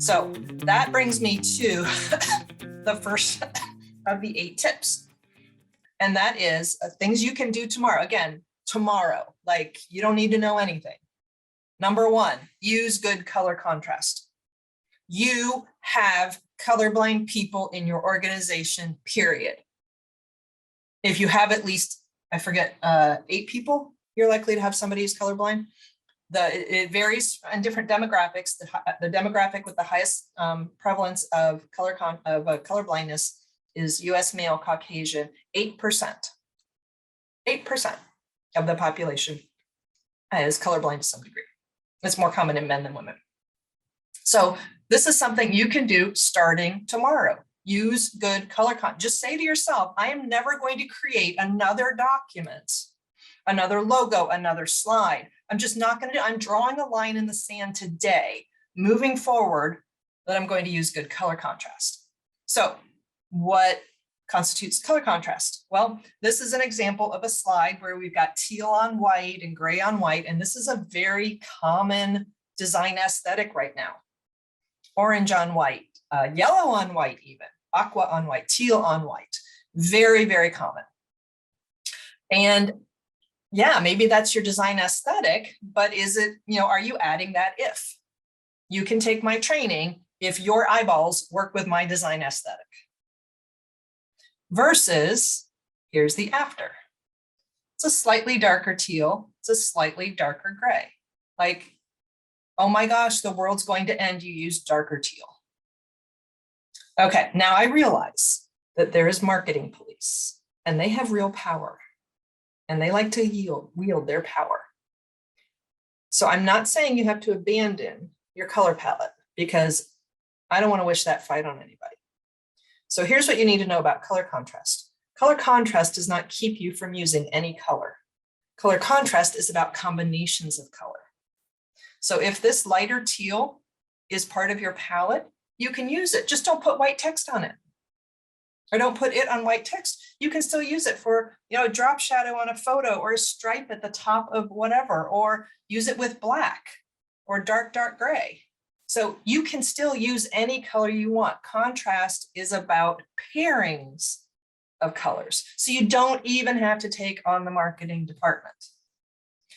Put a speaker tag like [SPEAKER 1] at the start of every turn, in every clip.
[SPEAKER 1] So that brings me to the first of the 8 tips. And that is things you can do tomorrow. Again, tomorrow, like you don't need to know anything. Number 1, use good color contrast. You have colorblind people in your organization, period. If you have at least, I forget, 8 people, you're likely to have somebody who's colorblind. It varies in different demographics. The demographic with the highest prevalence of color blindness is U.S. male Caucasian. 8% of the population is colorblind to some degree. It's more common in men than women. So this is something you can do starting tomorrow. Use good color contrast. Just say to yourself, I am never going to create another document, another logo, another slide. I'm just not going to do, I'm drawing a line in the sand today, moving forward, that I'm going to use good color contrast. So what constitutes color contrast? Well, this is an example of a slide where we've got teal on white and gray on white, and this is a very common design aesthetic right now. Orange on white, yellow on white even, aqua on white, teal on white, very, very common. And yeah, maybe that's your design aesthetic, but is it, are you adding that if? You can take my training if your eyeballs work with my design aesthetic. Versus, here's the after. It's a slightly darker teal, it's a slightly darker gray. Like, oh my gosh, the world's going to end, you use darker teal. Okay, now I realize that there is marketing police and they have real power and they like to wield their power. So I'm not saying you have to abandon your color palette because I don't want to wish that fight on anybody. So here's what you need to know about color contrast. Color contrast does not keep you from using any color. Color contrast is about combinations of color. So if this lighter teal is part of your palette, you can use it. Just don't put white text on it. Or don't put it on white text. You can still use it for, a drop shadow on a photo or a stripe at the top of whatever, or use it with black or dark gray. So you can still use any color you want. Contrast is about pairings of colors. So you don't even have to take on the marketing department.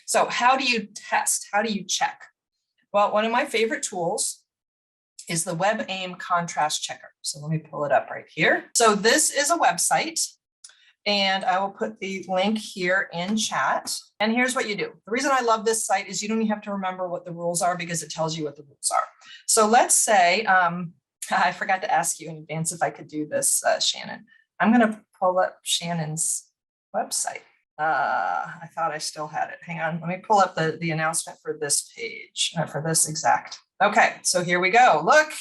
[SPEAKER 1] So how do you test? How do you check? Well, one of my favorite tools is the WebAIM contrast checker. So let me pull it up right here. So this is a website and I will put the link here in chat. And here's what you do. The reason I love this site is you don't even have to remember what the rules are because it tells you what the rules are. So let's say, I forgot to ask you in advance if I could do this, Shannon. I'm going to pull up Shannon's website. I thought I still had it. Hang on, let me pull up the announcement for this page, for this exact. Okay, so here we go. Look,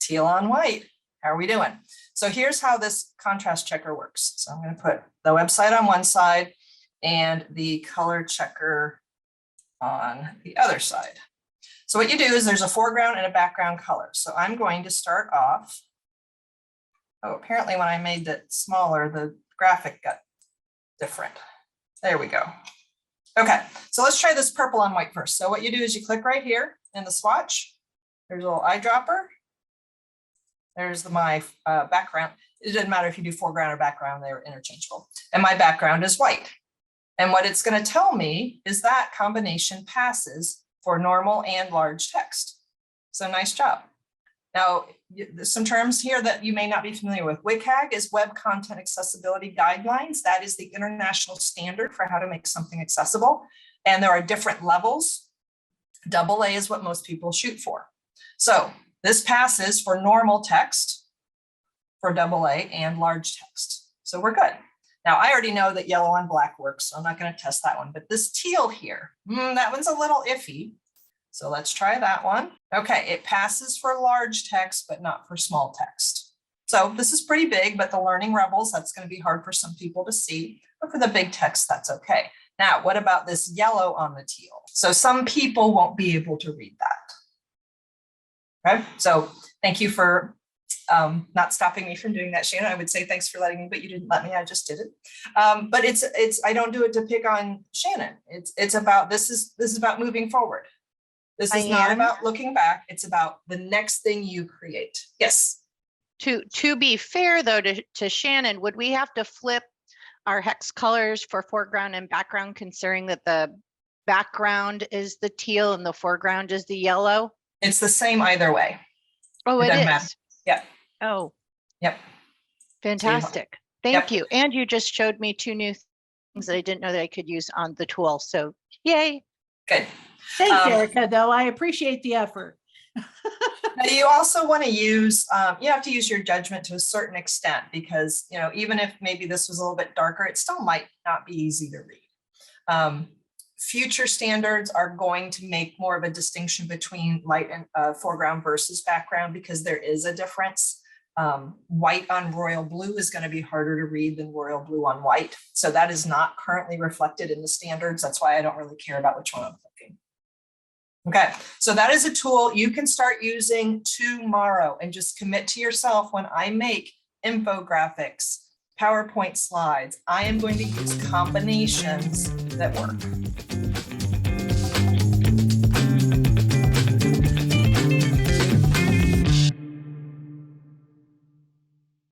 [SPEAKER 1] teal on white. How are we doing? So here's how this contrast checker works. So I'm going to put the website on one side and the color checker on the other side. So what you do is there's a foreground and a background color. So I'm going to start off. Oh, apparently when I made it smaller, the graphic got different. There we go. Okay, so let's try this purple on white first. So what you do is you click right here in the swatch. There's a little eyedropper. There's my background. It doesn't matter if you do foreground or background, they're interchangeable. And my background is white. And what it's going to tell me is that combination passes for normal and large text. So nice job. Now, there's some terms here that you may not be familiar with. WCAG is Web Content Accessibility Guidelines. That is the international standard for how to make something accessible. And there are different levels. AA is what most people shoot for. So this passes for normal text, for AA, and large text. So we're good. Now, I already know that yellow on black works, so I'm not going to test that one. But this teal here, that one's a little iffy. So let's try that one. Okay, it passes for large text, but not for small text. So this is pretty big, but the learning rebels, that's going to be hard for some people to see. But for the big text, that's okay. Now, what about this yellow on the teal? So some people won't be able to read that. Okay, so thank you for not stopping me from doing that, Shannon. I would say thanks for letting me, but you didn't let me. I just did it. But I don't do it to pick on Shannon. It's about this is about moving forward. This is not about looking back. It's about the next thing you create. Yes.
[SPEAKER 2] To be fair though, to Shannon, would we have to flip our hex colors for foreground and background, considering that the background is the teal and the foreground is the yellow?
[SPEAKER 1] It's the same either way.
[SPEAKER 2] Oh, it is.
[SPEAKER 1] Matter. Yeah.
[SPEAKER 2] Oh.
[SPEAKER 1] Yep.
[SPEAKER 2] Fantastic. Thank you. And you just showed me 2 new things that I didn't know that I could use on the tool. So yay.
[SPEAKER 1] Good.
[SPEAKER 3] Thanks, Erica, though. I appreciate the effort.
[SPEAKER 1] Now you also want to use, you have to use your judgment to a certain extent, because, you know, even if maybe this was a little bit darker, it still might not be easy to read. Future standards are going to make more of a distinction between light and foreground versus background, because there is a difference. White on royal blue is going to be harder to read than royal blue on white. So that is not currently reflected in the standards. That's why I don't really care about which one I'm clicking. Okay, so that is a tool you can start using tomorrow, and just commit to yourself, when I make infographics, PowerPoint slides, I am going to use combinations that work.